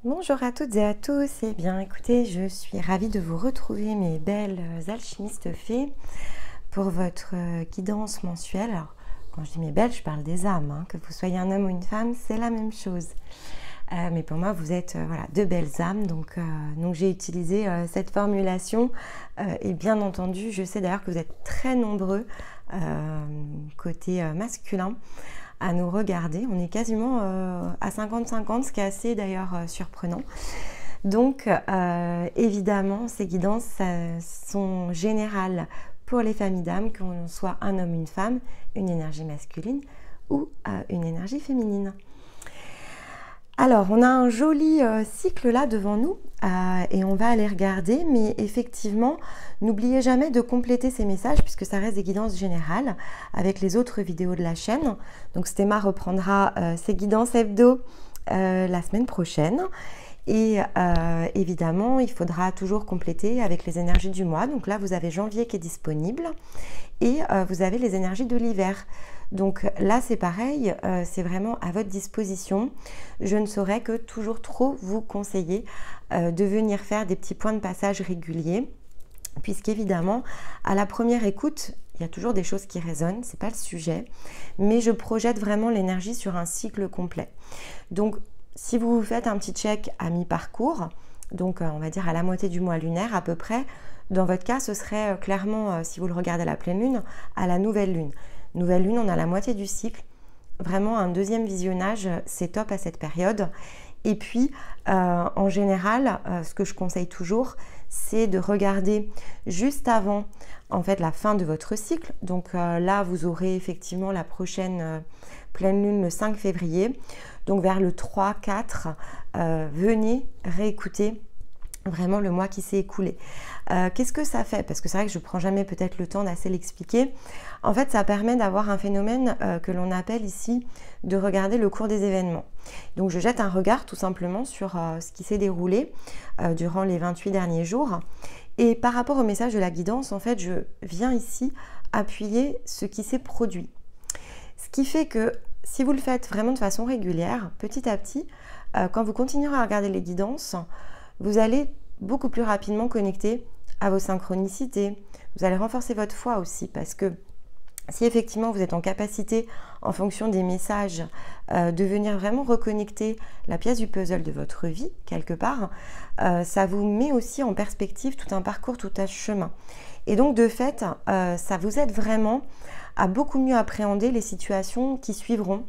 Bonjour à toutes et à tous, et bien écoutez, je suis ravie de vous retrouver mes belles alchimistes fées pour votre guidance mensuelle. Alors, quand je dis mes belles, je parle des âmes, hein. Que vous soyez un homme ou une femme, c'est la même chose. Mais pour moi, vous êtes voilà, deux belles âmes, donc j'ai utilisé cette formulation. Et bien entendu, je sais d'ailleurs que vous êtes très nombreux côté masculin à nous regarder. On est quasiment à 50-50, ce qui est assez d'ailleurs surprenant. Donc évidemment, ces guidances sont générales pour les familles d'âmes, qu'on soit un homme, une femme, une énergie masculine ou une énergie féminine. Alors, on a un joli cycle là devant nous et on va aller regarder, mais effectivement, n'oubliez jamais de compléter ces messages puisque ça reste des guidances générales avec les autres vidéos de la chaîne. Donc, Stéma reprendra ses guidances hebdo la semaine prochaine. Et évidemment, il faudra toujours compléter avec les énergies du mois. Donc là, vous avez janvier qui est disponible et vous avez les énergies de l'hiver. Donc là, c'est pareil, c'est vraiment à votre disposition. Je ne saurais que toujours trop vous conseiller de venir faire des petits points de passage réguliers, puisqu'évidemment, à la première écoute, il y a toujours des choses qui résonnent, c'est pas le sujet, mais je projette vraiment l'énergie sur un cycle complet. Donc, si vous vous faites un petit check à mi-parcours, donc on va dire à la moitié du mois lunaire à peu près, dans votre cas, ce serait clairement, si vous le regardez à la pleine lune, à la nouvelle lune. Nouvelle lune, on a la moitié du cycle. Vraiment, un deuxième visionnage, c'est top à cette période. Et puis, en général, ce que je conseille toujours, c'est de regarder juste avant, en fait, la fin de votre cycle. Donc là, vous aurez effectivement la prochaine pleine lune le 5 février. Donc vers le 3-4, venez réécouter vraiment le mois qui s'est écoulé. Qu'est-ce que ça fait? Parce que c'est vrai que je ne prends jamais peut-être le temps d'assez l'expliquer. En fait, ça permet d'avoir un phénomène que l'on appelle ici de regarder le cours des événements. Donc je jette un regard tout simplement sur ce qui s'est déroulé durant les 28 derniers jours. Et par rapport au message de la guidance, en fait, je viens ici appuyer ce qui s'est produit. Ce qui fait que si vous le faites vraiment de façon régulière, petit à petit, quand vous continuerez à regarder les guidances, vous allez beaucoup plus rapidement connecter à vos synchronicités. Vous allez renforcer votre foi aussi parce que si effectivement vous êtes en capacité, en fonction des messages, de venir vraiment reconnecter la pièce du puzzle de votre vie, quelque part, ça vous met aussi en perspective tout un parcours, tout un chemin. Et donc de fait, ça vous aide vraiment à beaucoup mieux appréhender les situations qui suivront.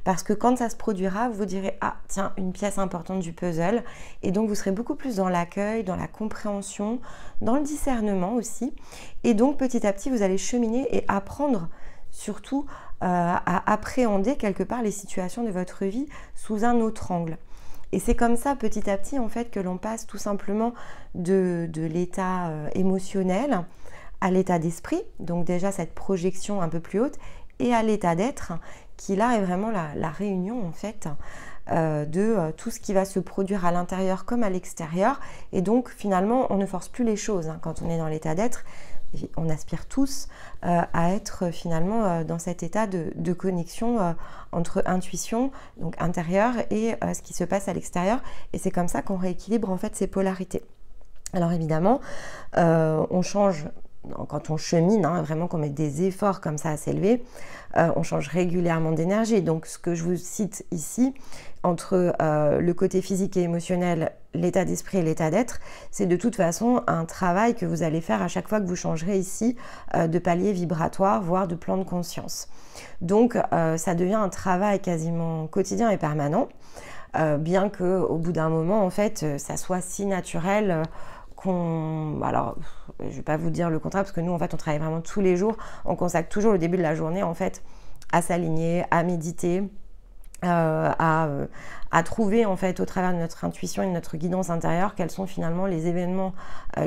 Parce que quand ça se produira, vous direz « Ah, tiens, une pièce importante du puzzle ». Et donc, vous serez beaucoup plus dans l'accueil, dans la compréhension, dans le discernement aussi. Et donc, petit à petit, vous allez cheminer et apprendre surtout à appréhender quelque part les situations de votre vie sous un autre angle. Et c'est comme ça, petit à petit, en fait, que l'on passe tout simplement de l'état émotionnel à l'état d'esprit, donc déjà cette projection un peu plus haute, et à l'état d'être, qui là est vraiment la réunion en fait de tout ce qui va se produire à l'intérieur comme à l'extérieur. Et donc finalement, on ne force plus les choses hein, quand on est dans l'état d'être. On aspire tous à être finalement dans cet état de connexion entre intuition, donc intérieure, et ce qui se passe à l'extérieur. Et c'est comme ça qu'on rééquilibre en fait ces polarités. Alors évidemment, on change. Quand on chemine, hein, vraiment qu'on met des efforts comme ça à s'élever, on change régulièrement d'énergie. Donc ce que je vous cite ici, entre le côté physique et émotionnel, l'état d'esprit et l'état d'être, c'est de toute façon un travail que vous allez faire à chaque fois que vous changerez ici de palier vibratoire, voire de plan de conscience. Donc ça devient un travail quasiment quotidien et permanent, bien qu'au bout d'un moment, en fait, ça soit si naturel alors, je ne vais pas vous dire le contraire parce que nous, en fait, on travaille vraiment tous les jours. On consacre toujours le début de la journée, en fait, à s'aligner, à méditer, à trouver, en fait, au travers de notre intuition et de notre guidance intérieure, quels sont finalement les événements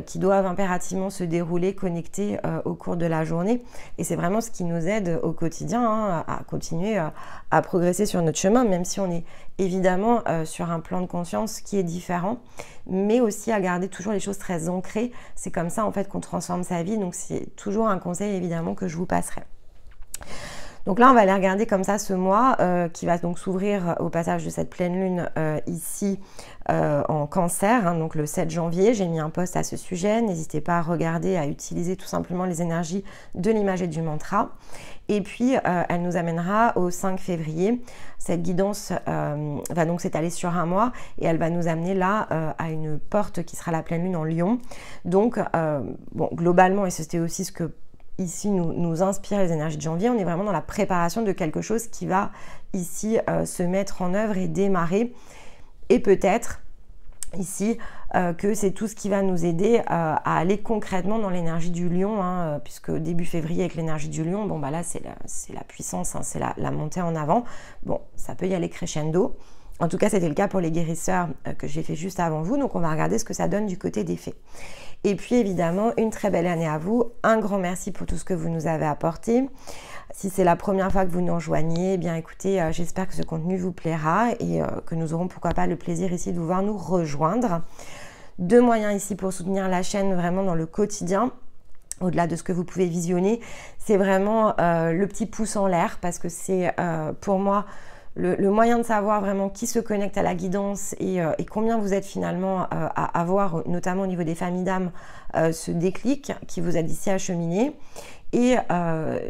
qui doivent impérativement se dérouler, connectés au cours de la journée. Et c'est vraiment ce qui nous aide au quotidien hein, à continuer à progresser sur notre chemin, même si on est évidemment sur un plan de conscience qui est différent, mais aussi à garder toujours les choses très ancrées. C'est comme ça en fait qu'on transforme sa vie, donc c'est toujours un conseil évidemment que je vous passerai. Donc là, on va aller regarder comme ça ce mois qui va donc s'ouvrir au passage de cette pleine lune ici en Cancer, hein, donc le 7 janvier. J'ai mis un post à ce sujet. N'hésitez pas à regarder, à utiliser tout simplement les énergies de l'image et du mantra. Et puis, elle nous amènera au 5 février. Cette guidance va donc s'étaler sur un mois et elle va nous amener là à une porte qui sera la pleine lune en Lion. Donc, bon, globalement, et c'était aussi ce que ici nous inspire les énergies de janvier, on est vraiment dans la préparation de quelque chose qui va ici se mettre en œuvre et démarrer. Et peut-être ici que c'est tout ce qui va nous aider à aller concrètement dans l'énergie du lion, hein, puisque début février avec l'énergie du lion, bon bah là c'est la puissance, hein, c'est la montée en avant. Bon, ça peut y aller crescendo. En tout cas, c'était le cas pour les guérisseurs que j'ai fait juste avant vous. Donc, on va regarder ce que ça donne du côté des fées. Et puis, évidemment, une très belle année à vous. Un grand merci pour tout ce que vous nous avez apporté. Si c'est la première fois que vous nous rejoignez, eh bien écoutez, j'espère que ce contenu vous plaira et que nous aurons pourquoi pas le plaisir ici de vous voir nous rejoindre. 2 moyens ici pour soutenir la chaîne vraiment dans le quotidien. Au-delà de ce que vous pouvez visionner, c'est vraiment le petit pouce en l'air parce que c'est pour moi le moyen de savoir vraiment qui se connecte à la guidance et combien vous êtes finalement à avoir, notamment au niveau des familles d'âmes, ce déclic qui vous aide ici à cheminer. Et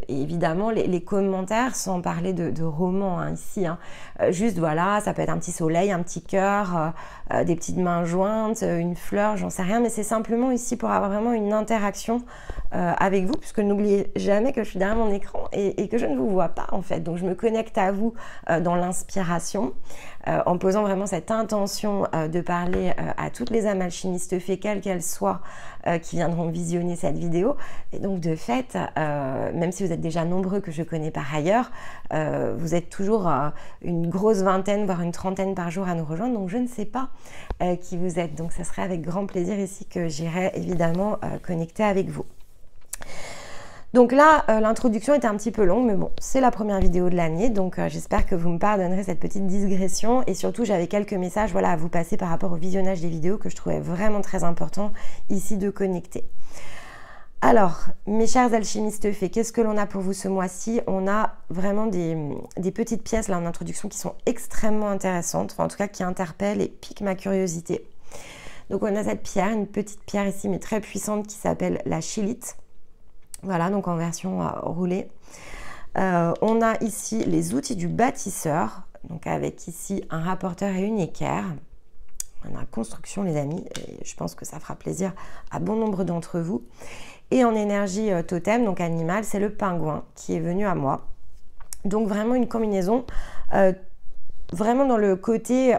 évidemment, les commentaires, sans parler de romans hein, ici, hein, juste voilà, ça peut être un petit soleil, un petit cœur, des petites mains jointes, une fleur, j'en sais rien, mais c'est simplement ici pour avoir vraiment une interaction avec vous, puisque n'oubliez jamais que je suis derrière mon écran et que je ne vous vois pas en fait. Donc je me connecte à vous dans l'inspiration, en posant vraiment cette intention de parler à toutes les âmes alchimistes fées, quelles qu'elles soient, qui viendront visionner cette vidéo. Et donc de fait, même si vous êtes déjà nombreux que je connais par ailleurs, vous êtes toujours une grosse vingtaine, voire une trentaine par jour à nous rejoindre, donc je ne sais pas qui vous êtes. Donc ça serait avec grand plaisir ici que j'irai évidemment connecter avec vous. Donc là, l'introduction était un petit peu longue, mais bon, c'est la première vidéo de l'année, donc j'espère que vous me pardonnerez cette petite digression. Et surtout, j'avais quelques messages voilà, à vous passer par rapport au visionnage des vidéos que je trouvais vraiment très important ici de connecter. Alors, mes chers alchimistes fées, qu'est-ce que l'on a pour vous ce mois-ci? On a vraiment des petites pièces là en introduction qui sont extrêmement intéressantes, enfin en tout cas qui interpellent et piquent ma curiosité. Donc on a cette pierre, une petite pierre ici, mais très puissante qui s'appelle la chilite. Voilà, donc en version roulée. On a ici les outils du bâtisseur, donc avec ici un rapporteur et une équerre. On a construction les amis, et je pense que ça fera plaisir à bon nombre d'entre vous. Et en énergie totem, donc animale, c'est le pingouin qui est venu à moi. Donc vraiment une combinaison, vraiment dans le côté...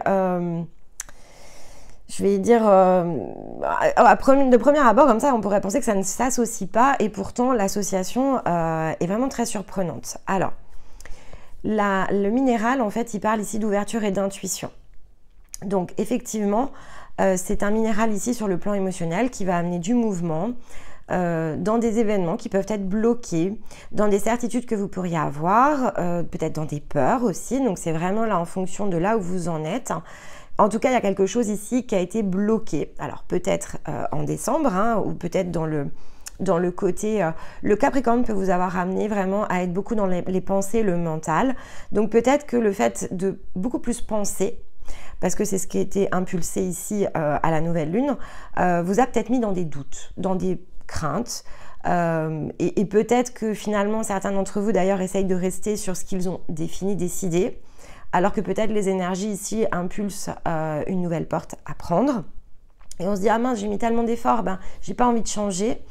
je vais dire, de premier abord, comme ça, on pourrait penser que ça ne s'associe pas, et pourtant, l'association est vraiment très surprenante. Alors, le minéral, en fait, il parle ici d'ouverture et d'intuition. Donc, effectivement, c'est un minéral ici sur le plan émotionnel qui va amener du mouvement dans des événements qui peuvent être bloqués, dans des certitudes que vous pourriez avoir, peut-être dans des peurs aussi. Donc, c'est vraiment là en fonction de là où vous en êtes. En tout cas, il y a quelque chose ici qui a été bloqué. Alors peut-être en décembre, hein, ou peut-être dans le côté... le Capricorne peut vous avoir amené vraiment à être beaucoup dans les pensées, le mental. Donc peut-être que le fait de beaucoup plus penser, parce que c'est ce qui a été impulsé ici à la nouvelle lune, vous a peut-être mis dans des doutes, dans des craintes. Et peut-être que finalement, certains d'entre vous d'ailleurs essayent de rester sur ce qu'ils ont défini, décidé, alors que peut-être les énergies ici impulsent une nouvelle porte à prendre. Et on se dit, ah mince, j'ai mis tellement d'efforts, ben, j'ai pas envie de changer.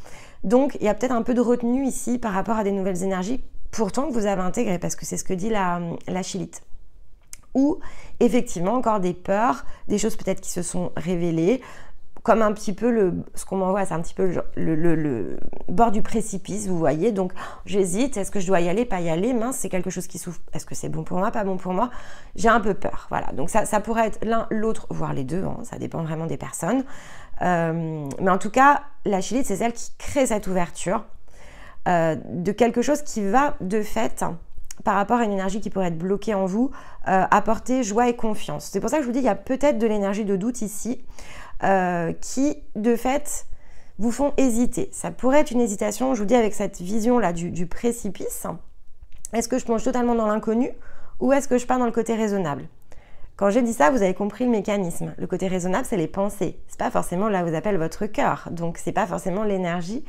Donc, il y a peut-être un peu de retenue ici par rapport à des nouvelles énergies, pourtant que vous avez intégrées, parce que c'est ce que dit la chilite. Ou, effectivement, encore des peurs, des choses peut-être qui se sont révélées, comme un petit peu ce qu'on m'envoie, c'est un petit peu le bord du précipice, vous voyez. Donc, j'hésite, est-ce que je dois y aller, pas y aller? Mince, c'est quelque chose qui souffre. Est-ce que c'est bon pour moi, pas bon pour moi? J'ai un peu peur, voilà. Donc, ça pourrait être l'un, l'autre, voire les deux, hein, ça dépend vraiment des personnes. Mais en tout cas, la chilite, c'est celle qui crée cette ouverture de quelque chose qui va, de fait, par rapport à une énergie qui pourrait être bloquée en vous, apporter joie et confiance. C'est pour ça que je vous dis, il y a peut-être de l'énergie de doute ici, qui, de fait, vous font hésiter. Ça pourrait être une hésitation, je vous dis, avec cette vision-là du précipice. Est-ce que je plonge totalement dans l'inconnu ou est-ce que je pars dans le côté raisonnable? Quand j'ai dit ça, vous avez compris le mécanisme. Le côté raisonnable, c'est les pensées. C'est pas forcément là où vous appelle votre cœur. Donc, c'est pas forcément l'énergie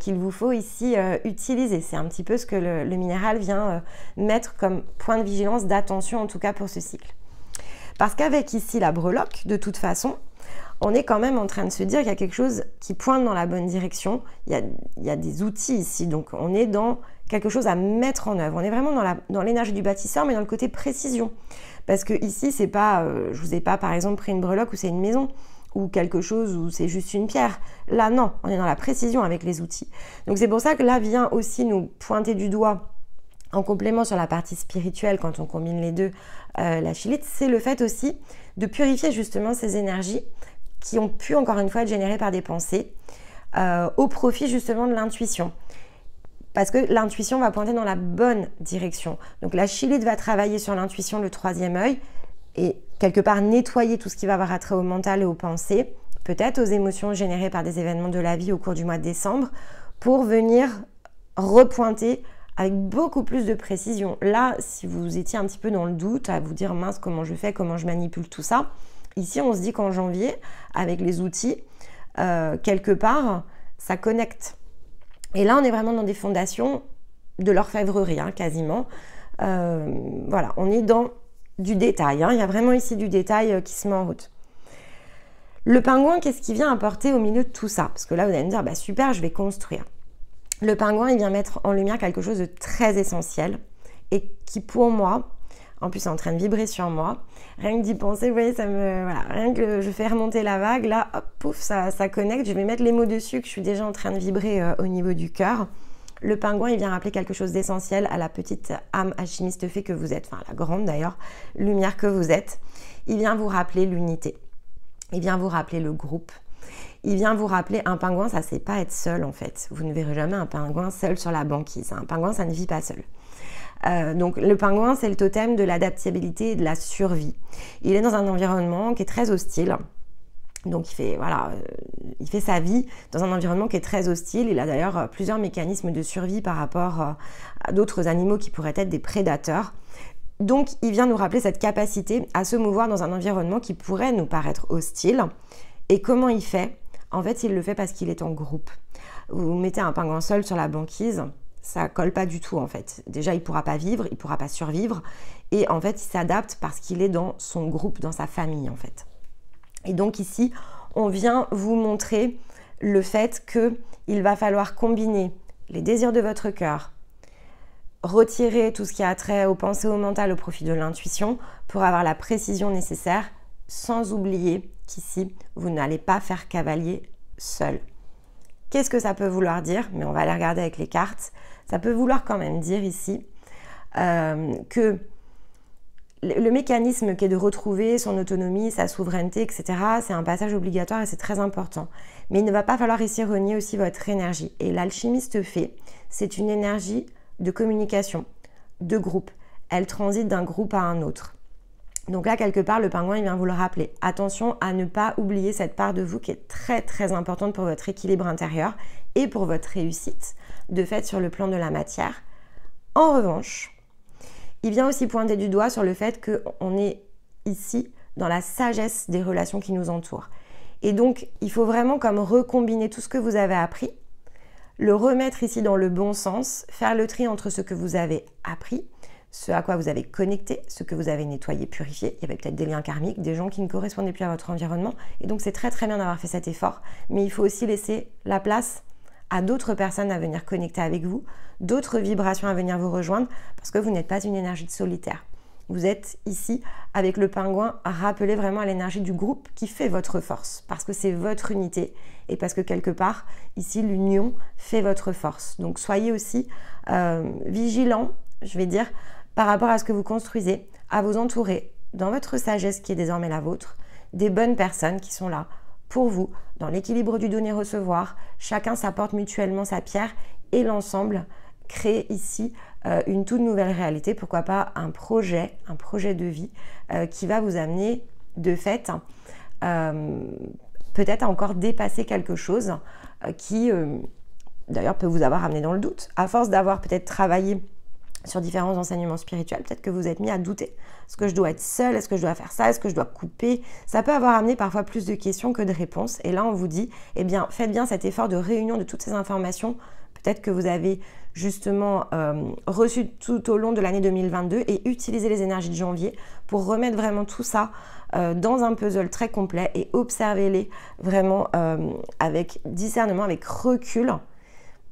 qu'il vous faut ici utiliser. C'est un petit peu ce que le minéral vient mettre comme point de vigilance, d'attention en tout cas pour ce cycle. Parce qu'avec ici la breloque, de toute façon, on est quand même en train de se dire qu'il y a quelque chose qui pointe dans la bonne direction. Il y a des outils ici. Donc, on est dans quelque chose à mettre en œuvre. On est vraiment dans l'énergie du bâtisseur, mais dans le côté précision. Parce que ici, c'est pas, je vous ai pas par exemple pris une breloque où c'est une maison ou quelque chose où c'est juste une pierre. Là, non, on est dans la précision avec les outils. Donc c'est pour ça que là vient aussi nous pointer du doigt en complément sur la partie spirituelle quand on combine les deux, la chilite, c'est le fait aussi de purifier justement ces énergies qui ont pu encore une fois être générées par des pensées au profit justement de l'intuition. Parce que l'intuition va pointer dans la bonne direction. Donc la chilite va travailler sur l'intuition, le troisième œil, et quelque part nettoyer tout ce qui va avoir attrait au mental et aux pensées, peut-être aux émotions générées par des événements de la vie au cours du mois de décembre, pour venir repointer avec beaucoup plus de précision. Là, si vous étiez un petit peu dans le doute, à vous dire mince, comment je fais, comment je manipule tout ça, ici on se dit qu'en janvier, avec les outils, quelque part, ça connecte. Et là, on est vraiment dans des fondations de l'orfèvrerie, hein, quasiment. Voilà, on est dans du détail. Hein. Il y a vraiment ici du détail qui se met en route. Le pingouin, qu'est-ce qu'il vient apporter au milieu de tout ça? Parce que là, vous allez me dire, bah, super, je vais construire. Le pingouin, il vient mettre en lumière quelque chose de très essentiel et qui, pour moi, en plus, est en train de vibrer sur moi. Rien que d'y penser, vous voyez, voilà, rien que je fais remonter la vague, là, hop, pouf, ça connecte. Je vais mettre les mots dessus, que je suis déjà en train de vibrer au niveau du cœur. Le pingouin, il vient rappeler quelque chose d'essentiel à la petite âme alchimiste fée que vous êtes, enfin la grande d'ailleurs, lumière que vous êtes. Il vient vous rappeler l'unité. Il vient vous rappeler le groupe. Il vient vous rappeler, un pingouin, ça c'est pas être seul en fait. Vous ne verrez jamais un pingouin seul sur la banquise. Un pingouin, ça ne vit pas seul. Donc le pingouin, c'est le totem de l'adaptabilité et de la survie. Il est dans un environnement qui est très hostile. Donc il fait sa vie dans un environnement qui est très hostile. Il a d'ailleurs plusieurs mécanismes de survie par rapport à d'autres animaux qui pourraient être des prédateurs. Donc il vient nous rappeler cette capacité à se mouvoir dans un environnement qui pourrait nous paraître hostile. Et comment il fait? En fait, il le fait parce qu'il est en groupe. Vous mettez un pingouin seul sur la banquise, ça colle pas du tout en fait. Déjà, il pourra pas vivre, il pourra pas survivre. Et en fait, il s'adapte parce qu'il est dans son groupe, dans sa famille en fait. Et donc ici, on vient vous montrer le fait qu'il va falloir combiner les désirs de votre cœur, retirer tout ce qui a trait aux pensées, au mental, au profit de l'intuition pour avoir la précision nécessaire, sans oublier qu'ici, vous n'allez pas faire cavalier seul. Qu'est-ce que ça peut vouloir dire? Mais on va aller regarder avec les cartes. Ça peut vouloir quand même dire ici que le mécanisme qui est de retrouver son autonomie, sa souveraineté, etc., c'est un passage obligatoire et c'est très important. Mais il ne va pas falloir ici renier aussi votre énergie. Et l'alchimiste fée, c'est une énergie de communication, de groupe. Elle transite d'un groupe à un autre. Donc là, quelque part, le pingouin, il vient vous le rappeler. Attention à ne pas oublier cette part de vous qui est très, très importante pour votre équilibre intérieur et pour votre réussite, de fait, sur le plan de la matière. En revanche, il vient aussi pointer du doigt sur le fait qu'on est ici dans la sagesse des relations qui nous entourent. Et donc, il faut vraiment comme recombiner tout ce que vous avez appris, le remettre ici dans le bon sens, faire le tri entre ce que vous avez appris, ce à quoi vous avez connecté, ce que vous avez nettoyé, purifié. Il y avait peut-être des liens karmiques, des gens qui ne correspondaient plus à votre environnement. Et donc, c'est très très bien d'avoir fait cet effort. Mais il faut aussi laisser la place à d'autres personnes à venir connecter avec vous, d'autres vibrations à venir vous rejoindre, parce que vous n'êtes pas une énergie de solitaire. Vous êtes ici, avec le pingouin, à rappeler vraiment à l'énergie du groupe qui fait votre force, parce que c'est votre unité, et parce que quelque part, ici, l'union fait votre force. Donc, soyez aussi vigilants, je vais dire, par rapport à ce que vous construisez, à vous entourer, dans votre sagesse qui est désormais la vôtre, des bonnes personnes qui sont là pour vous, dans l'équilibre du donner-recevoir. Chacun s'apporte mutuellement sa pierre et l'ensemble crée ici une toute nouvelle réalité. Pourquoi pas un projet de vie qui va vous amener de fait peut-être à encore dépasser quelque chose qui d'ailleurs peut vous avoir amené dans le doute. À force d'avoir peut-être travaillé sur différents enseignements spirituels. Peut-être que vous êtes mis à douter. Est-ce que je dois être seule? Est-ce que je dois faire ça? Est-ce que je dois couper? Ça peut avoir amené parfois plus de questions que de réponses. Et là, on vous dit, eh bien, faites bien cet effort de réunion de toutes ces informations. Peut-être que vous avez justement reçu tout au long de l'année 2022 et utilisez les énergies de janvier pour remettre vraiment tout ça dans un puzzle très complet et observez-les vraiment avec discernement, avec recul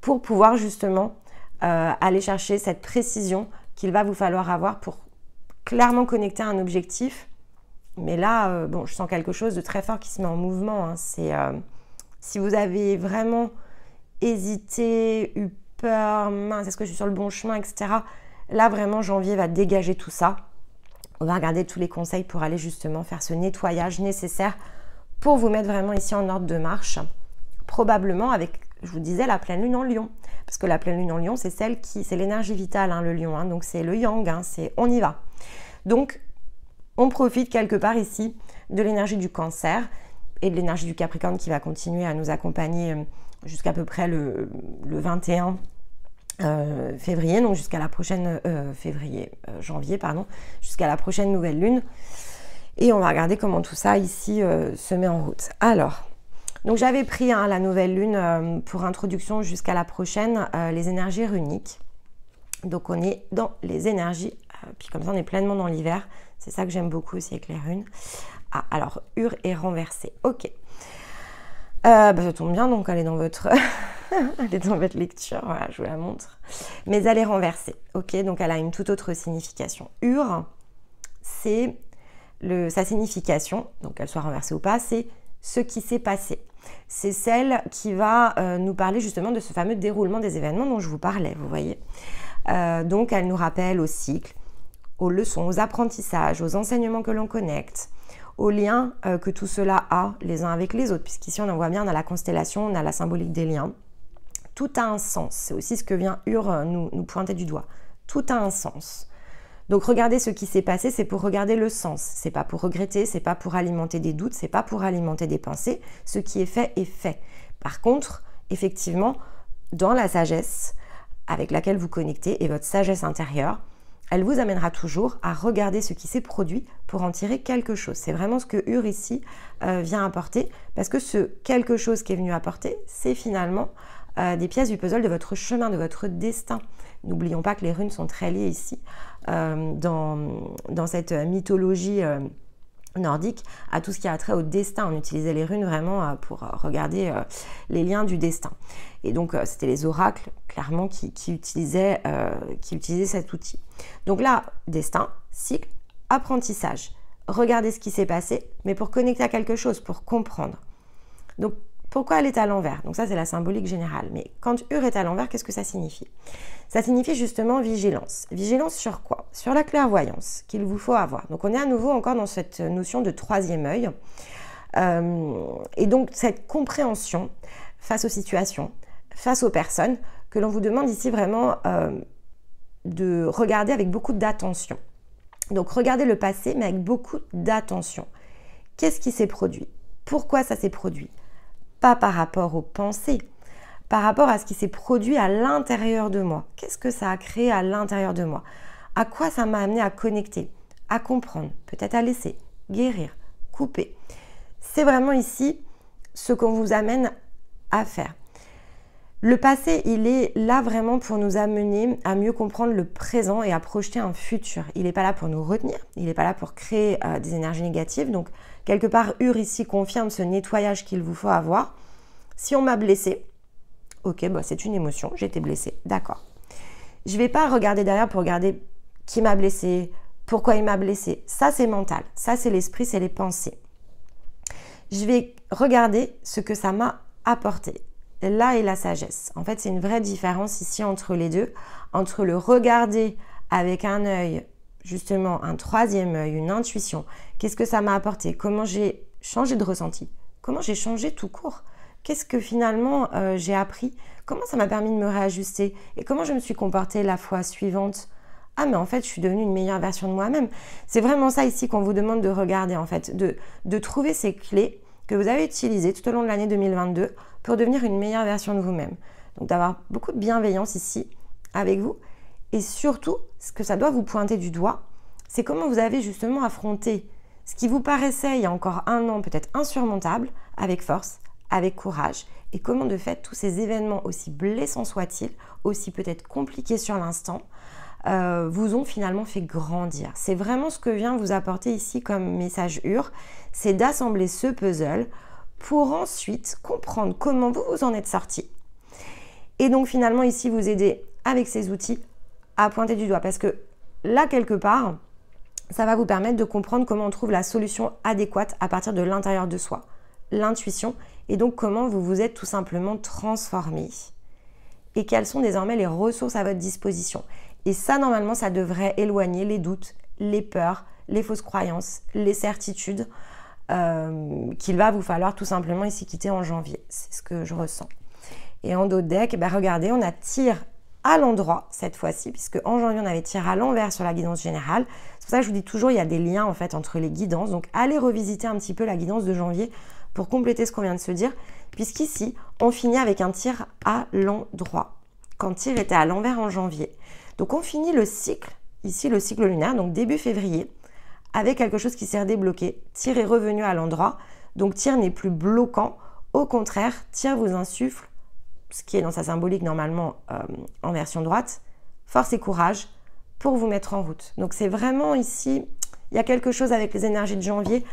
pour pouvoir justement aller chercher cette précision qu'il va vous falloir avoir pour clairement connecter à un objectif. Mais là, bon, je sens quelque chose de très fort qui se met en mouvement. Hein. C'est si vous avez vraiment hésité, eu peur, mince, est-ce que je suis sur le bon chemin, etc. Là, vraiment, janvier va dégager tout ça. On va regarder tous les conseils pour aller justement faire ce nettoyage nécessaire pour vous mettre vraiment ici en ordre de marche. Probablement avec, je vous disais, la pleine lune en lion. Parce que la pleine lune en lion, c'est celle qui, c'est l'énergie vitale, hein, le lion. Hein, donc c'est le yang, hein, c'est on y va. Donc, on profite quelque part ici de l'énergie du cancer et de l'énergie du capricorne qui va continuer à nous accompagner jusqu'à peu près le 21 février, donc jusqu'à la prochaine janvier, pardon, jusqu'à la prochaine nouvelle lune. Et on va regarder comment tout ça ici se met en route. Alors, donc j'avais pris la nouvelle lune pour introduction jusqu'à la prochaine, les énergies runiques. Donc on est dans les énergies, puis comme ça on est pleinement dans l'hiver. C'est ça que j'aime beaucoup aussi avec les runes. Ah, alors, Ur est renversé. Ok. Ça tombe bien, donc elle est dans votre, elle est dans votre lecture. Voilà, je vous la montre. Mais elle est renversée. Ok, donc elle a une toute autre signification. Ur, c'est sa signification, donc qu'elle soit renversée ou pas, c'est ce qui s'est passé. C'est celle qui va nous parler justement de ce fameux déroulement des événements dont je vous parlais, vous voyez. Donc elle nous rappelle au cycle, aux leçons, aux apprentissages, aux enseignements que l'on connecte, aux liens que tout cela a les uns avec les autres, puisqu'ici on en voit bien, on a la constellation, on a la symbolique des liens. Tout a un sens, c'est aussi ce que vient Ur nous pointer du doigt. Tout a un sens. Donc regardez ce qui s'est passé, c'est pour regarder le sens. C'est pas pour regretter, c'est pas pour alimenter des doutes, c'est pas pour alimenter des pensées. Ce qui est fait est fait. Par contre, effectivement, dans la sagesse avec laquelle vous connectez et votre sagesse intérieure, elle vous amènera toujours à regarder ce qui s'est produit pour en tirer quelque chose. C'est vraiment ce que Ur ici vient apporter, parce que ce quelque chose qui est venu apporter, c'est finalement des pièces du puzzle de votre chemin, de votre destin. N'oublions pas que les runes sont très liées ici dans cette mythologie nordique à tout ce qui a trait au destin. On utilisait les runes vraiment pour regarder les liens du destin. Et donc, c'était les oracles, clairement, qui utilisaient cet outil. Donc là, destin, cycle, apprentissage. Regardez ce qui s'est passé, mais pour connecter à quelque chose, pour comprendre. Donc, pourquoi elle est à l'envers? Donc ça, c'est la symbolique générale. Mais quand Ur est à l'envers, qu'est-ce que ça signifie? Ça signifie justement vigilance. Vigilance sur quoi? Sur la clairvoyance qu'il vous faut avoir. Donc on est à nouveau encore dans cette notion de troisième œil. Et donc cette compréhension face aux situations, face aux personnes, que l'on vous demande ici vraiment de regarder avec beaucoup d'attention. Donc regardez le passé, mais avec beaucoup d'attention. Qu'est-ce qui s'est produit? Pourquoi ça s'est produit? Pas par rapport aux pensées, par rapport à ce qui s'est produit à l'intérieur de moi. Qu'est-ce que ça a créé à l'intérieur de moi? À quoi ça m'a amené à connecter, à comprendre, peut-être à laisser, guérir, couper. C'est vraiment ici ce qu'on vous amène à faire. Le passé, il est là vraiment pour nous amener à mieux comprendre le présent et à projeter un futur. Il n'est pas là pour nous retenir, il n'est pas là pour créer des énergies négatives. Donc, quelque part, Ur ici confirme ce nettoyage qu'il vous faut avoir. Si on m'a blessé, ok, bah c'est une émotion, j'ai été blessée, d'accord. Je ne vais pas regarder derrière pour regarder qui m'a blessé, pourquoi il m'a blessé. Ça, c'est mental, ça, c'est l'esprit, c'est les pensées. Je vais regarder ce que ça m'a apporté. Là est la sagesse. En fait, c'est une vraie différence ici entre les deux, entre le regarder avec un œil, justement un troisième œil, une intuition. Qu'est-ce que ça m'a apporté? Comment j'ai changé de ressenti? Comment j'ai changé tout court? Qu'est-ce que finalement j'ai appris? Comment ça m'a permis de me réajuster? Et comment je me suis comportée la fois suivante? Ah, mais en fait, je suis devenue une meilleure version de moi-même. C'est vraiment ça ici qu'on vous demande de regarder, en fait, de trouver ces clés que vous avez utilisées tout au long de l'année 2022 pour devenir une meilleure version de vous-même. Donc d'avoir beaucoup de bienveillance ici avec vous Et surtout, ce que ça doit vous pointer du doigt, c'est comment vous avez justement affronté ce qui vous paraissait il y a encore un an peut-être insurmontable, avec force, avec courage, et comment de fait tous ces événements, aussi blessants soient-ils, aussi peut-être compliqués sur l'instant, vous ont finalement fait grandir. C'est vraiment ce que vient vous apporter ici comme message UR, c'est d'assembler ce puzzle pour ensuite comprendre comment vous vous en êtes sorti. Et donc finalement ici vous aider avec ces outils à pointer du doigt, parce que là quelque part, ça va vous permettre de comprendre comment on trouve la solution adéquate à partir de l'intérieur de soi, l'intuition, et donc comment vous vous êtes tout simplement transformé et quelles sont désormais les ressources à votre disposition. Et ça, normalement, ça devrait éloigner les doutes, les peurs, les fausses croyances, les certitudes qu'il va vous falloir tout simplement ici quitter en janvier. C'est ce que je ressens. Et en dos de deck, regardez, on a tir à l'endroit cette fois-ci, puisque en janvier on avait tir à l'envers sur la guidance générale. C'est pour ça que je vous dis toujours, il y a des liens en fait entre les guidances, donc allez revisiter un petit peu la guidance de janvier pour compléter ce qu'on vient de se dire, puisqu'ici on finit avec un tir à l'endroit, quand tir était à l'envers en janvier. Donc on finit le cycle, ici le cycle lunaire, donc début février, avec quelque chose qui s'est débloqué, tir est revenu à l'endroit, donc tir n'est plus bloquant, au contraire, tir vous insuffle ce qui est dans sa symbolique normalement en version droite, force et courage pour vous mettre en route. Donc c'est vraiment ici, il y a quelque chose avec les énergies de janvier.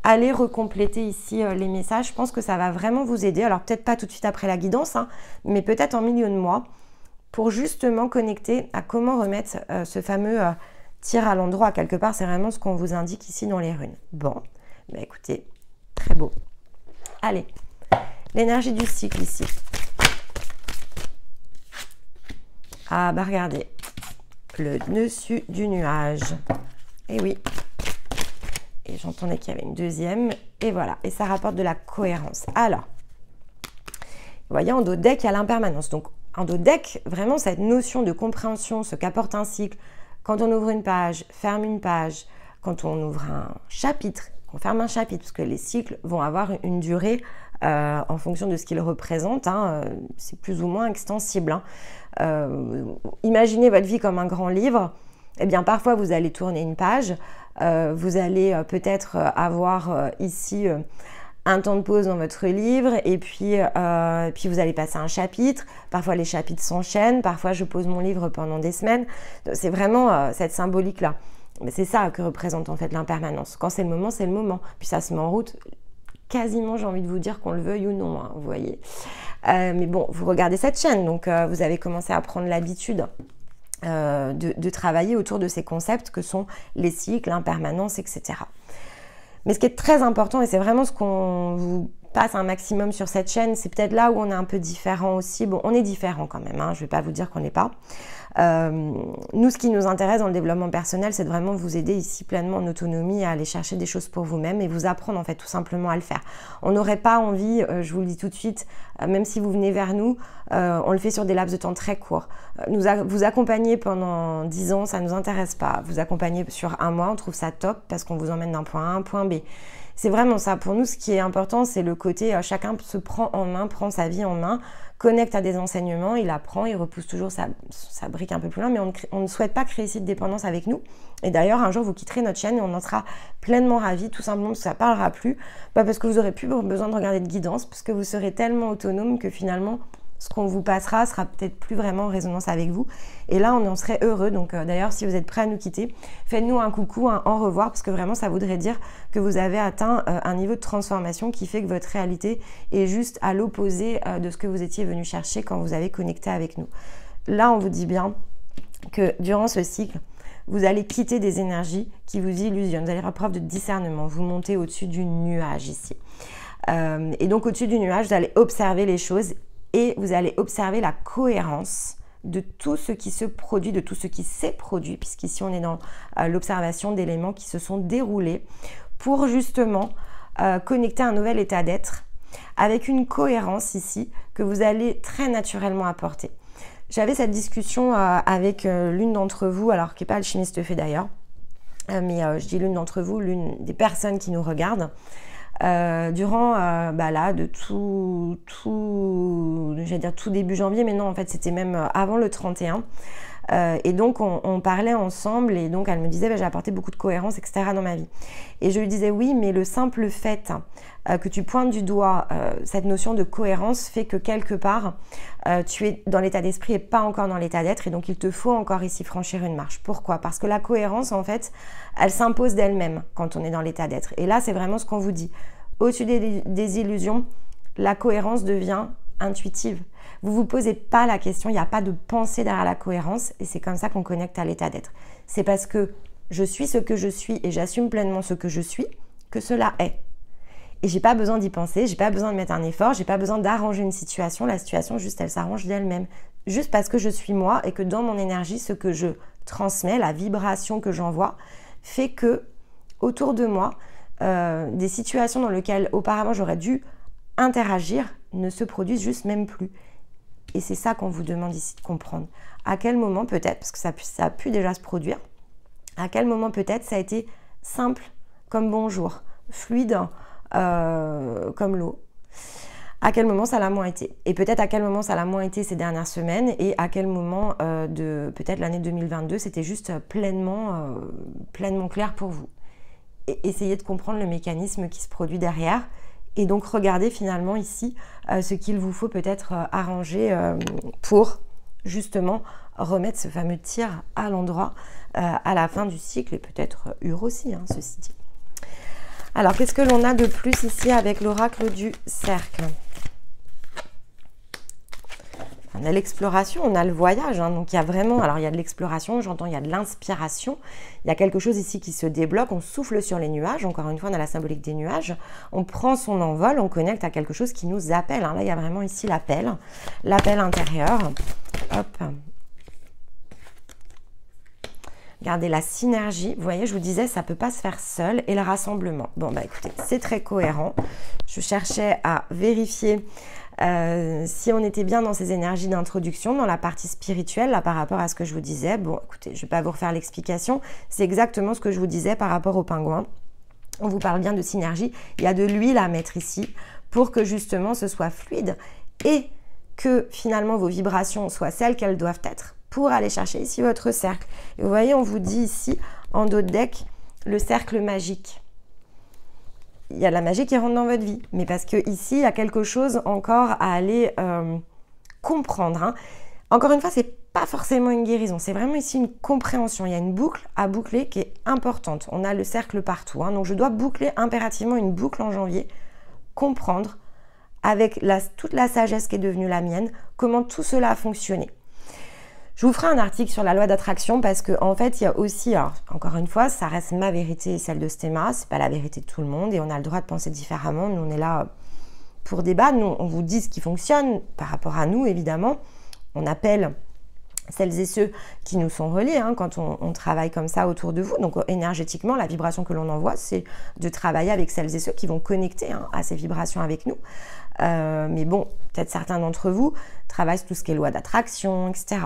Allez recompléter ici les messages, je pense que ça va vraiment vous aider. Alors peut-être pas tout de suite après la guidance, hein, mais peut-être en milieu de mois, pour justement connecter à comment remettre ce fameux tir à l'endroit. Quelque part, c'est vraiment ce qu'on vous indique ici dans les runes. Bon, écoutez, très beau. Allez, l'énergie du cycle ici. Ah regardez, le dessus du nuage. Et oui. Et j'entendais qu'il y avait une deuxième. Et voilà. Et ça rapporte de la cohérence. Alors, vous voyez, en dos de deck, il y a l'impermanence. Donc, en dos de deck, vraiment cette notion de compréhension, ce qu'apporte un cycle, quand on ouvre une page, ferme une page, quand on ouvre un chapitre, qu'on ferme un chapitre, parce que les cycles vont avoir une durée en fonction de ce qu'ils représentent. Hein, c'est plus ou moins extensible. Hein. Imaginez votre vie comme un grand livre. Eh bien, parfois, vous allez tourner une page. Vous allez peut-être avoir ici un temps de pause dans votre livre. Et puis vous allez passer un chapitre. Parfois, les chapitres s'enchaînent. Parfois, je pose mon livre pendant des semaines. C'est vraiment cette symbolique-là. C'est ça que représente en fait l'impermanence. Quand c'est le moment, c'est le moment. Puis ça se met en route. Quasiment, j'ai envie de vous dire qu'on le veuille ou non, hein, vous voyez. Mais bon, vous regardez cette chaîne, donc vous avez commencé à prendre l'habitude de travailler autour de ces concepts que sont les cycles, l'impermanence, etc. Mais ce qui est très important, et c'est vraiment ce qu'on vous passe un maximum sur cette chaîne, c'est peut-être là où on est un peu différent aussi. Bon, on est différent quand même, hein, je ne vais pas vous dire qu'on n'est pas. Nous, ce qui nous intéresse dans le développement personnel, c'est de vraiment vous aider ici pleinement en autonomie à aller chercher des choses pour vous-même et vous apprendre en fait tout simplement à le faire. On n'aurait pas envie, je vous le dis tout de suite, même si vous venez vers nous, on le fait sur des laps de temps très courts. Vous accompagner pendant 10 ans, ça ne nous intéresse pas. Vous accompagner sur un mois, on trouve ça top parce qu'on vous emmène d'un point A à un point B. C'est vraiment ça. Pour nous, ce qui est important, c'est le côté chacun se prend en main, prend sa vie en main, connecte à des enseignements, il apprend, il repousse toujours sa brique un peu plus loin, mais on ne souhaite pas créer ici de dépendance avec nous. Et d'ailleurs, un jour, vous quitterez notre chaîne et on en sera pleinement ravis, tout simplement parce que ça ne parlera plus, pas parce que vous n'aurez plus besoin de regarder de guidance, parce que vous serez tellement autonome que finalement, ce qu'on vous passera sera peut-être plus vraiment en résonance avec vous. Et là, on en serait heureux. Donc d'ailleurs, si vous êtes prêts à nous quitter, faites-nous un coucou, un au revoir, parce que vraiment, ça voudrait dire que vous avez atteint un niveau de transformation qui fait que votre réalité est juste à l'opposé de ce que vous étiez venu chercher quand vous avez connecté avec nous. Là, on vous dit bien que durant ce cycle, vous allez quitter des énergies qui vous illusionnent. Vous allez faire preuve de discernement. Vous montez au-dessus du nuage ici. Et donc, au-dessus du nuage, vous allez observer les choses et vous allez observer la cohérence de tout ce qui se produit, de tout ce qui s'est produit, puisqu'ici on est dans l'observation d'éléments qui se sont déroulés pour justement connecter un nouvel état d'être avec une cohérence ici que vous allez très naturellement apporter. J'avais cette discussion avec l'une d'entre vous, alors qui n'est pas alchimiste fait d'ailleurs, mais je dis l'une d'entre vous, l'une des personnes qui nous regardent, durant là de tout début janvier, mais non, en fait c'était même avant le 31, Et donc, on parlait ensemble et donc elle me disait, j'ai apporté beaucoup de cohérence, etc. dans ma vie. Et je lui disais, oui, mais le simple fait que tu pointes du doigt cette notion de cohérence fait que quelque part, tu es dans l'état d'esprit et pas encore dans l'état d'être. Et donc, il te faut encore ici franchir une marche. Pourquoi? Parce que la cohérence, en fait, elle s'impose d'elle-même quand on est dans l'état d'être. Et là, c'est vraiment ce qu'on vous dit. Au-dessus des illusions, la cohérence devient intuitive. Vous ne vous posez pas la question, il n'y a pas de pensée derrière la cohérence et c'est comme ça qu'on connecte à l'état d'être. C'est parce que je suis ce que je suis et j'assume pleinement ce que je suis que cela est. Et j'ai pas besoin d'y penser, j'ai pas besoin de mettre un effort, j'ai pas besoin d'arranger une situation, la situation juste elle s'arrange d'elle-même. Juste parce que je suis moi et que dans mon énergie, ce que je transmets, la vibration que j'envoie, fait que autour de moi, des situations dans lesquelles auparavant j'aurais dû interagir ne se produisent juste même plus. Et c'est ça qu'on vous demande ici de comprendre. À quel moment peut-être, parce que ça a pu déjà se produire, à quel moment peut-être ça a été simple comme bonjour, fluide comme l'eau. À quel moment ça l'a moins été. Et peut-être à quel moment ça l'a moins été ces dernières semaines et à quel moment de peut-être l'année 2022 c'était juste pleinement clair pour vous. Et essayez de comprendre le mécanisme qui se produit derrière. Et donc, regardez finalement ici ce qu'il vous faut peut-être arranger pour justement remettre ce fameux tir à l'endroit à la fin du cycle et peut-être aussi, ceci dit. Alors, qu'est-ce que l'on a de plus ici avec l'oracle du cercle? On a l'exploration, on a le voyage, donc il y a vraiment, alors il y a de l'exploration, j'entends, il y a de l'inspiration, il y a quelque chose ici qui se débloque, on souffle sur les nuages, encore une fois on a la symbolique des nuages, on prend son envol, on connecte à quelque chose qui nous appelle, là il y a vraiment ici l'appel intérieur, hop. Regardez la synergie, vous voyez je vous disais ça ne peut pas se faire seul et le rassemblement. Bon écoutez, c'est très cohérent, je cherchais à vérifier si on était bien dans ces énergies d'introduction, dans la partie spirituelle, là par rapport à ce que je vous disais. Bon, écoutez, je ne vais pas vous refaire l'explication. C'est exactement ce que je vous disais par rapport au pingouin. On vous parle bien de synergie. Il y a de l'huile à mettre ici pour que justement ce soit fluide et que finalement vos vibrations soient celles qu'elles doivent être pour aller chercher ici votre cercle. Et vous voyez, on vous dit ici, en dos de deck, le cercle magique. Il y a de la magie qui rentre dans votre vie, mais parce que ici il y a quelque chose encore à aller comprendre. Encore une fois, c'est pas forcément une guérison, c'est vraiment ici une compréhension. Il y a une boucle à boucler qui est importante. On a le cercle partout, donc je dois boucler impérativement une boucle en janvier, comprendre avec toute la sagesse qui est devenue la mienne, comment tout cela a fonctionné. Je vous ferai un article sur la loi d'attraction parce qu'en fait, il y a aussi, alors, encore une fois, ça reste ma vérité et celle de Stéma, c'est pas la vérité de tout le monde et on a le droit de penser différemment. Nous, on est là pour débattre, nous, on vous dit ce qui fonctionne par rapport à nous, évidemment. On appelle celles et ceux qui nous sont reliés quand on travaille comme ça autour de vous. Donc, énergétiquement, la vibration que l'on envoie, c'est de travailler avec celles et ceux qui vont connecter à ces vibrations avec nous. Mais bon, peut-être certains d'entre vous travaillent sur tout ce qui est loi d'attraction, etc.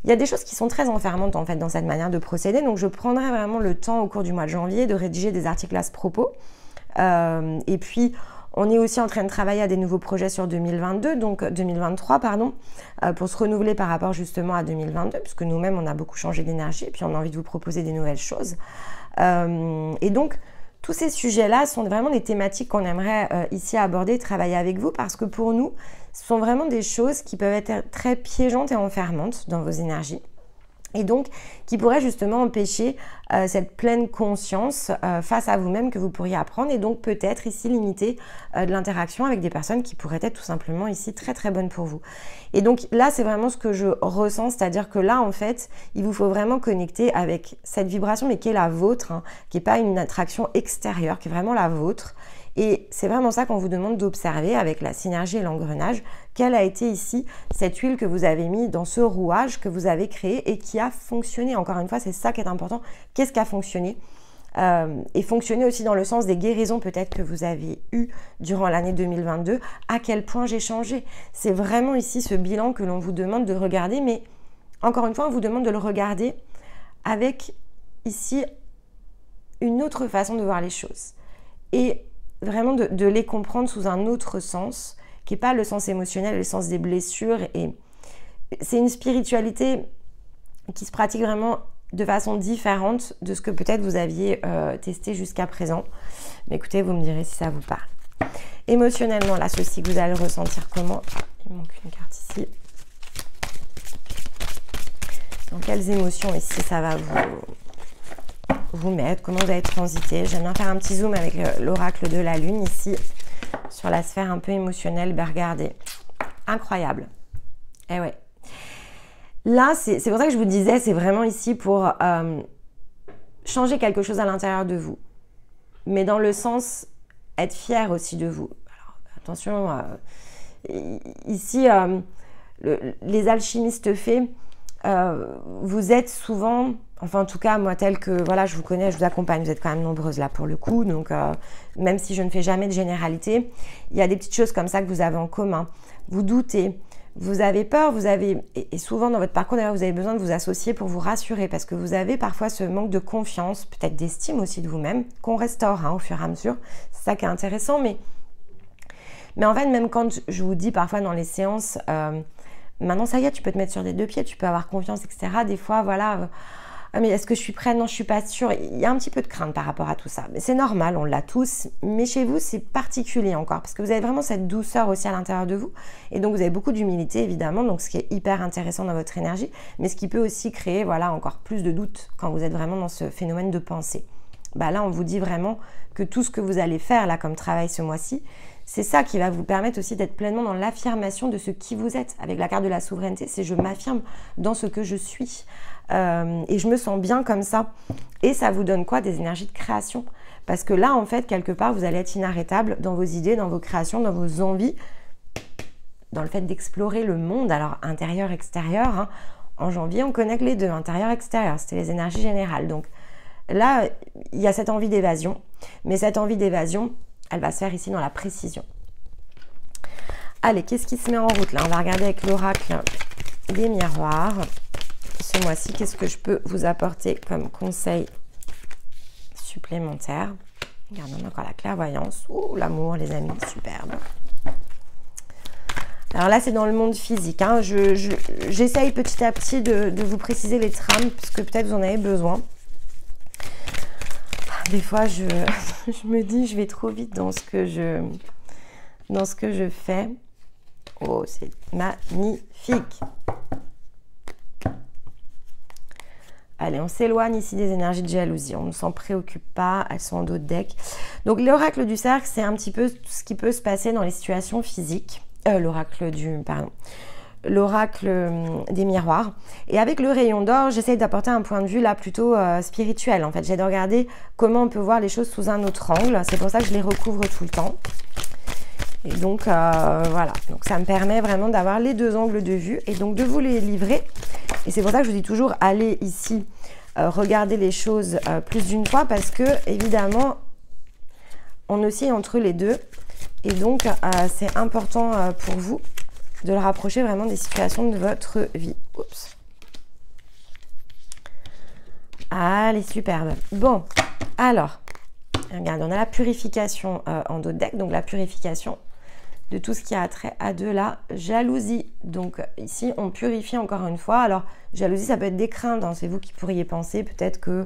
Il y a des choses qui sont très enfermantes en fait dans cette manière de procéder, donc je prendrai vraiment le temps au cours du mois de janvier de rédiger des articles à ce propos. Et puis, on est aussi en train de travailler à des nouveaux projets sur 2023, pour se renouveler par rapport justement à 2022, puisque nous-mêmes, on a beaucoup changé d'énergie, et puis on a envie de vous proposer des nouvelles choses. Et donc, tous ces sujets-là sont vraiment des thématiques qu'on aimerait ici aborder et travailler avec vous parce que pour nous, ce sont vraiment des choses qui peuvent être très piégeantes et enfermantes dans vos énergies et donc qui pourraient justement empêcher cette pleine conscience face à vous-même que vous pourriez apprendre et donc peut-être ici limiter de l'interaction avec des personnes qui pourraient être tout simplement ici très très bonnes pour vous. Et donc là, c'est vraiment ce que je ressens, c'est-à-dire que là, en fait, il vous faut vraiment connecter avec cette vibration, mais qui est la vôtre, qui n'est pas une attraction extérieure, qui est vraiment la vôtre. Et c'est vraiment ça qu'on vous demande d'observer avec la synergie et l'engrenage. Quelle a été ici cette huile que vous avez mis dans ce rouage que vous avez créé et qui a fonctionné. Encore une fois, c'est ça qui est important. Qu'est-ce qui a fonctionné et fonctionner aussi dans le sens des guérisons peut-être que vous avez eues durant l'année 2022. À quel point j'ai changé. C'est vraiment ici ce bilan que l'on vous demande de regarder. Mais encore une fois, on vous demande de le regarder avec ici une autre façon de voir les choses. Et vraiment de les comprendre sous un autre sens, qui n'est pas le sens émotionnel, le sens des blessures. Et c'est une spiritualité qui se pratique vraiment de façon différente de ce que peut-être vous aviez testé jusqu'à présent. Mais écoutez, vous me direz si ça vous parle. Émotionnellement, là, ceci que vous allez ressentir comment? Il manque une carte ici. Dans quelles émotions ici ça va vous mettre? Comment vous allez transiter? J'aime bien faire un petit zoom avec l'oracle de la lune ici, sur la sphère un peu émotionnelle. Ben regardez, incroyable. Eh ouais. Là, c'est pour ça que je vous disais, c'est vraiment ici pour changer quelque chose à l'intérieur de vous. Mais dans le sens, être fier aussi de vous. Alors, attention, ici, les alchimistes fées, vous êtes souvent, enfin en tout cas, moi tel que, voilà, je vous connais, je vous accompagne, vous êtes quand même nombreuses là pour le coup, donc même si je ne fais jamais de généralité, il y a des petites choses comme ça que vous avez en commun. Vous doutez. Vous avez peur, et souvent dans votre parcours d'ailleurs, vous avez besoin de vous associer pour vous rassurer parce que vous avez parfois ce manque de confiance, peut-être d'estime aussi de vous-même, qu'on restaure au fur et à mesure. C'est ça qui est intéressant, mais en fait, même quand je vous dis parfois dans les séances, maintenant ça y est, tu peux te mettre sur les deux pieds, tu peux avoir confiance, etc. Des fois, voilà, mais est-ce que je suis prête? Non, je suis pas sûre. Il y a un petit peu de crainte par rapport à tout ça. Mais c'est normal, on l'a tous. Mais chez vous, c'est particulier encore parce que vous avez vraiment cette douceur aussi à l'intérieur de vous. Et donc, vous avez beaucoup d'humilité, évidemment. Donc, ce qui est hyper intéressant dans votre énergie. Mais ce qui peut aussi créer, voilà, encore plus de doutes quand vous êtes vraiment dans ce phénomène de pensée. Bah là, on vous dit vraiment que tout ce que vous allez faire là comme travail ce mois-ci, c'est ça qui va vous permettre aussi d'être pleinement dans l'affirmation de ce qui vous êtes. Avec la carte de la souveraineté, c'est je m'affirme dans ce que je suis. Et je me sens bien comme ça. Et ça vous donne quoi? Des énergies de création. Parce que là, en fait, quelque part, vous allez être inarrêtable dans vos idées, dans vos créations, dans vos envies, dans le fait d'explorer le monde, alors intérieur, extérieur. Hein. En janvier, on connecte les deux, intérieur, extérieur. C'était les énergies générales. Donc là, il y a cette envie d'évasion. Mais cette envie d'évasion, elle va se faire ici dans la précision. Allez, qu'est-ce qui se met en route là? On va regarder avec l'oracle des miroirs. Ce mois-ci, qu'est-ce que je peux vous apporter comme conseil supplémentaire? Regardons encore la clairvoyance. Ouh, l'amour, les amis, superbe. Alors là, c'est dans le monde physique. Hein. J'essaye petit à petit de vous préciser les trames, parce que peut-être vous en avez besoin. Des fois, je me dis, je vais trop vite dans ce que je fais. Oh, c'est magnifique. Allez, on s'éloigne ici des énergies de jalousie. On ne s'en préoccupe pas. Elles sont en dos de deck. Donc, l'oracle du cercle, c'est un petit peu tout ce qui peut se passer dans les situations physiques. L'oracle des miroirs. Et avec le rayon d'or, j'essaye d'apporter un point de vue là plutôt spirituel. En fait, j'ai de regarder comment on peut voir les choses sous un autre angle. C'est pour ça que je les recouvre tout le temps. Et donc, voilà. Donc, ça me permet vraiment d'avoir les deux angles de vue et donc de vous les livrer. Et c'est pour ça que je vous dis toujours, allez ici, regarder les choses plus d'une fois parce que, évidemment, on oscille entre les deux. Et donc, c'est important pour vous de le rapprocher vraiment des situations de votre vie. Oups. Allez, superbe. Bon, alors, regardez, on a la purification en dos de deck. Donc, la purification de tout ce qui a trait à de la jalousie. Donc, ici, on purifie encore une fois. Alors, jalousie, ça peut être des craintes. Hein. C'est vous qui pourriez penser peut-être que,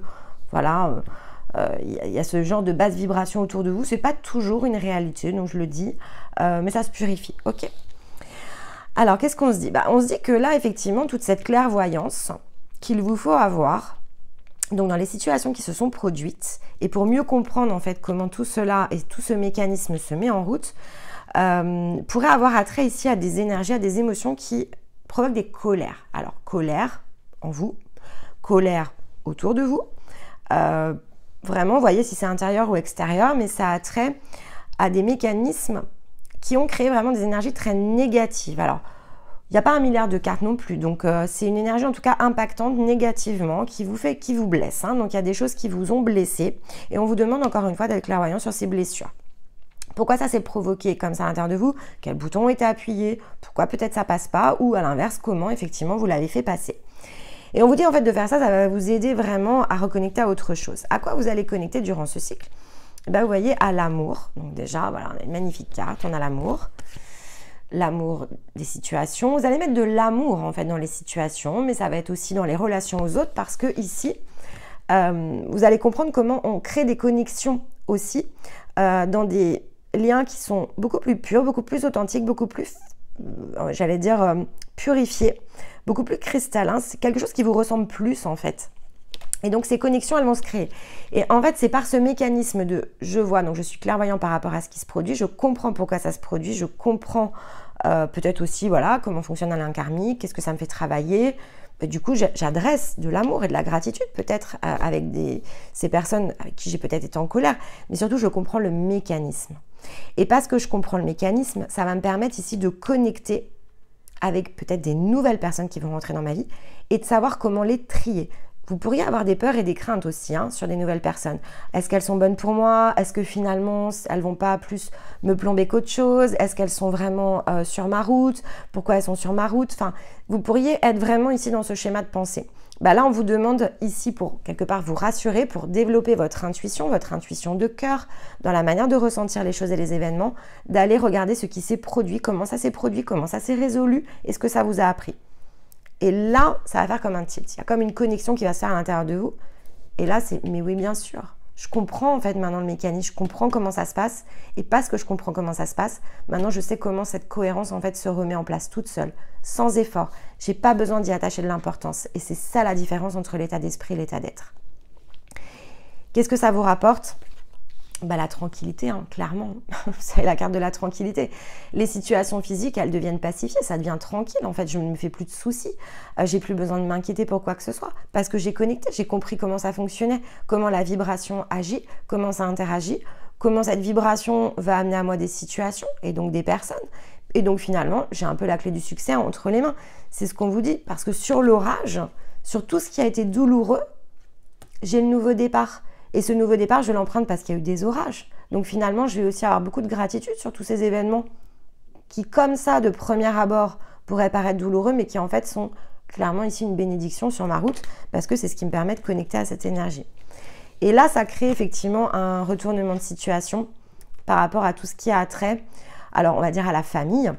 voilà, y a ce genre de basse vibration autour de vous. C'est pas toujours une réalité, donc je le dis. Mais ça se purifie, ok? Alors, qu'est-ce qu'on se dit? On se dit que là, effectivement, toute cette clairvoyance qu'il vous faut avoir, donc dans les situations qui se sont produites, et pour mieux comprendre en fait comment tout cela et tout ce mécanisme se met en route, pourrait avoir attrait ici à des énergies, à des émotions qui provoquent des colères. Alors, colère en vous, colère autour de vous. Vraiment, vous voyez si c'est intérieur ou extérieur, mais ça a trait à des mécanismes qui ont créé vraiment des énergies très négatives. Alors, il n'y a pas 1 milliard de cartes non plus, donc c'est une énergie en tout cas impactante négativement, qui vous blesse. Hein. Donc, il y a des choses qui vous ont blessé, et on vous demande encore une fois d'être clairvoyant sur ces blessures. Pourquoi ça s'est provoqué comme ça à l'intérieur de vous? Quels boutons ont été appuyés? Pourquoi peut-être ça passe pas? Ou à l'inverse, comment effectivement vous l'avez fait passer? Et on vous dit en fait de faire ça, ça va vous aider vraiment à reconnecter à autre chose. À quoi vous allez connecter durant ce cycle? Vous voyez, à l'amour. Donc déjà, voilà, on a une magnifique carte, on a l'amour. l'amour des situations. Vous allez mettre de l'amour en fait dans les situations, mais ça va être aussi dans les relations aux autres parce que ici, vous allez comprendre comment on crée des connexions aussi dans des liens qui sont beaucoup plus purs, beaucoup plus authentiques, beaucoup plus, j'allais dire, purifiés, beaucoup plus cristallins. C'est quelque chose qui vous ressemble plus en fait. Et donc ces connexions, elles vont se créer. Et en fait, c'est par ce mécanisme de je vois, donc je suis clairvoyant par rapport à ce qui se produit, je comprends pourquoi ça se produit, je comprends peut-être aussi voilà comment fonctionne un lien karmique, qu'est-ce que ça me fait travailler. Et du coup, j'adresse de l'amour et de la gratitude peut-être avec ces personnes avec qui j'ai peut-être été en colère, mais surtout je comprends le mécanisme. Et parce que je comprends le mécanisme, ça va me permettre ici de connecter avec peut-être des nouvelles personnes qui vont rentrer dans ma vie et de savoir comment les trier. Vous pourriez avoir des peurs et des craintes aussi sur des nouvelles personnes. Est-ce qu'elles sont bonnes pour moi? Est-ce que finalement, elles vont pas plus me plomber qu'autre chose? Est-ce qu'elles sont vraiment sur ma route? Pourquoi elles sont sur ma route? Enfin, vous pourriez être vraiment ici dans ce schéma de pensée. Bah là, on vous demande ici pour quelque part vous rassurer, pour développer votre intuition de cœur, dans la manière de ressentir les choses et les événements, d'aller regarder ce qui s'est produit, comment ça s'est produit, comment ça s'est résolu et ce que ça vous a appris. Et là, ça va faire comme un tilt. Il y a comme une connexion qui va se faire à l'intérieur de vous. Et là, c'est, mais oui, bien sûr. Je comprends en fait maintenant le mécanisme, je comprends comment ça se passe. Et parce que je comprends comment ça se passe, maintenant je sais comment cette cohérence en fait se remet en place toute seule, sans effort. J'ai pas besoin d'y attacher de l'importance. Et c'est ça la différence entre l'état d'esprit et l'état d'être. Qu'est-ce que ça vous rapporte? Bah, la tranquillité, clairement. C'est la carte de la tranquillité. Les situations physiques, elles deviennent pacifiées, ça devient tranquille. En fait, je ne me fais plus de soucis. J'ai plus besoin de m'inquiéter pour quoi que ce soit. Parce que j'ai connecté, j'ai compris comment ça fonctionnait, comment la vibration agit, comment ça interagit, comment cette vibration va amener à moi des situations et donc des personnes. Et donc finalement, j'ai un peu la clé du succès entre les mains. C'est ce qu'on vous dit. Parce que sur l'orage, sur tout ce qui a été douloureux, j'ai le nouveau départ. Et ce nouveau départ, je l'emprunte parce qu'il y a eu des orages. Donc finalement, je vais aussi avoir beaucoup de gratitude sur tous ces événements qui, comme ça, de premier abord, pourraient paraître douloureux, mais qui en fait sont clairement ici une bénédiction sur ma route parce que c'est ce qui me permet de connecter à cette énergie. Et là, ça crée effectivement un retournement de situation par rapport à tout ce qui a trait, alors on va dire à la famille,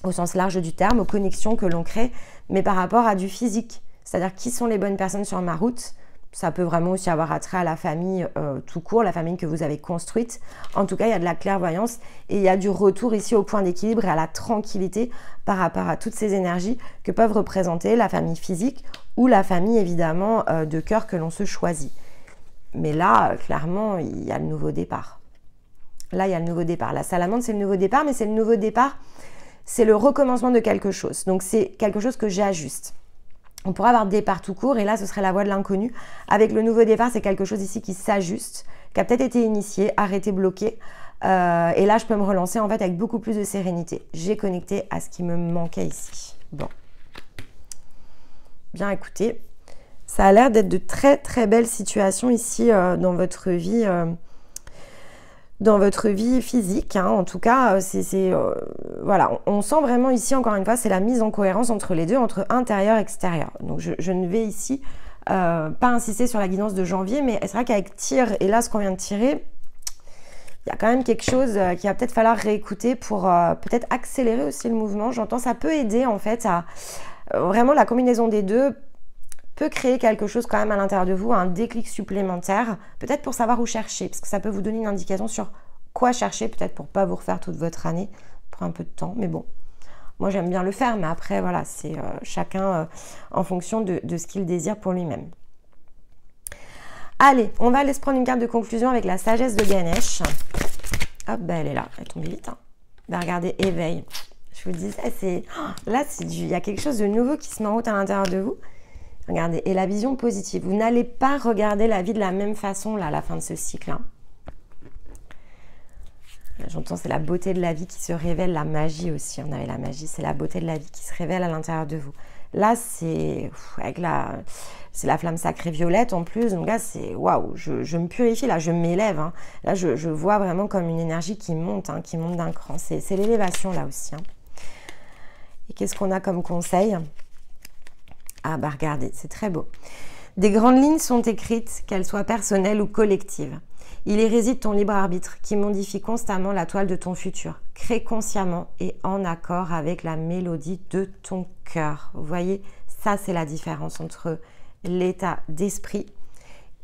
au sens large du terme, aux connexions que l'on crée, mais par rapport à du physique. C'est-à-dire qui sont les bonnes personnes sur ma route. Ça peut vraiment aussi avoir attrait à la famille tout court, la famille que vous avez construite. En tout cas, il y a de la clairvoyance et il y a du retour ici au point d'équilibre et à la tranquillité par rapport à toutes ces énergies que peuvent représenter la famille physique ou la famille évidemment de cœur que l'on se choisit. Mais là, clairement, il y a le nouveau départ. Là, il y a le nouveau départ. La salamandre, c'est le nouveau départ, mais c'est le nouveau départ, c'est le recommencement de quelque chose. Donc, c'est quelque chose que j'ajuste. On pourra avoir départ tout court et là, ce serait la voie de l'inconnu. Avec le nouveau départ, c'est quelque chose ici qui s'ajuste, qui a peut-être été initié, arrêté, bloqué. Et là, je peux me relancer en fait avec beaucoup plus de sérénité. J'ai connecté à ce qui me manquait ici. Bon. Bien, écoutez, ça a l'air d'être de très très belles situations ici dans votre vie. Dans votre vie physique, en tout cas, voilà, on sent vraiment ici, encore une fois, c'est la mise en cohérence entre les deux, entre intérieur et extérieur. Donc, je ne vais ici pas insister sur la guidance de janvier, mais c'est vrai qu'avec tir, et là, ce qu'on vient de tirer, il y a quand même quelque chose qu'il va peut-être falloir réécouter pour peut-être accélérer aussi le mouvement. J'entends, ça peut aider, en fait, à vraiment la combinaison des deux peut créer quelque chose quand même à l'intérieur de vous, un déclic supplémentaire, peut-être pour savoir où chercher, parce que ça peut vous donner une indication sur quoi chercher, peut-être pour ne pas vous refaire toute votre année, prend un peu de temps, mais bon, moi j'aime bien le faire, mais après voilà, c'est chacun en fonction de ce qu'il désire pour lui-même. Allez, on va aller se prendre une carte de conclusion avec la sagesse de Ganesh. Hop, ben elle est là, elle est tombée vite. Ben, regardez, éveil. Je vous disais, là, il y a quelque chose de nouveau qui se met en route à l'intérieur de vous. Regardez, et la vision positive. Vous n'allez pas regarder la vie de la même façon là, à la fin de ce cycle. J'entends, c'est la beauté de la vie qui se révèle, la magie aussi. On avait la magie, c'est la beauté de la vie qui se révèle à l'intérieur de vous. Là, c'est la flamme sacrée violette en plus. Donc là, c'est waouh, je me purifie, là, je m'élève. Là, je vois vraiment comme une énergie qui monte d'un cran. C'est l'élévation là aussi. Et qu'est-ce qu'on a comme conseil ? Ah bah regardez, c'est très beau. Des grandes lignes sont écrites, qu'elles soient personnelles ou collectives. Il y réside ton libre arbitre qui modifie constamment la toile de ton futur. Crée consciemment et en accord avec la mélodie de ton cœur. Vous voyez, ça c'est la différence entre l'état d'esprit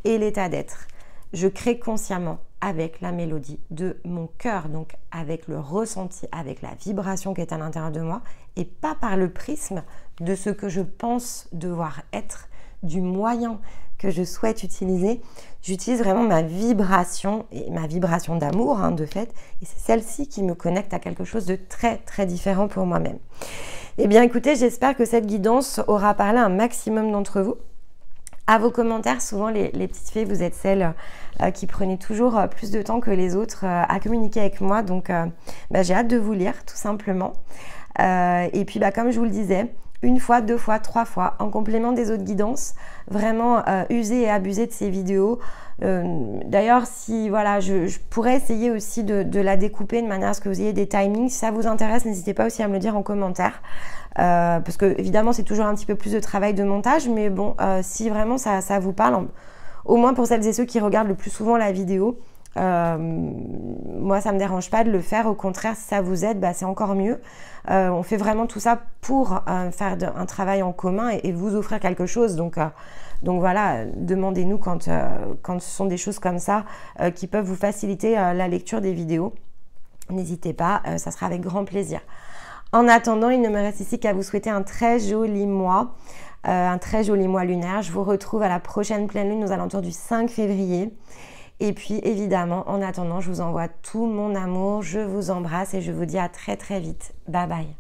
et l'état d'être. Je crée consciemment avec la mélodie de mon cœur, donc avec le ressenti, avec la vibration qui est à l'intérieur de moi et pas par le prisme de ce que je pense devoir être, du moyen que je souhaite utiliser. J'utilise vraiment ma vibration et ma vibration d'amour de fait, et c'est celle-ci qui me connecte à quelque chose de très très différent pour moi-même. Eh bien écoutez, j'espère que cette guidance aura parlé à un maximum d'entre vous. À vos commentaires, souvent les petites fées, vous êtes celles qui prenaient toujours plus de temps que les autres à communiquer avec moi, donc j'ai hâte de vous lire tout simplement. Et puis comme je vous le disais, une fois, deux fois, trois fois, en complément des autres guidances, vraiment user et abuser de ces vidéos. D'ailleurs, si voilà, je pourrais essayer aussi de la découper de manière à ce que vous ayez des timings. Si ça vous intéresse, n'hésitez pas aussi à me le dire en commentaire. Parce que évidemment, c'est toujours un petit peu plus de travail de montage, mais bon, si vraiment ça vous parle, au moins pour celles et ceux qui regardent le plus souvent la vidéo, moi ça me dérange pas de le faire, au contraire si ça vous aide c'est encore mieux. On fait vraiment tout ça pour faire un travail en commun et vous offrir quelque chose, donc voilà, demandez-nous quand ce sont des choses comme ça qui peuvent vous faciliter la lecture des vidéos, n'hésitez pas, ça sera avec grand plaisir. En attendant, il ne me reste ici qu'à vous souhaiter un très joli mois lunaire. Je vous retrouve à la prochaine pleine lune aux alentours du 5 février. Et puis évidemment, en attendant, je vous envoie tout mon amour, je vous embrasse et je vous dis à très très vite. Bye bye.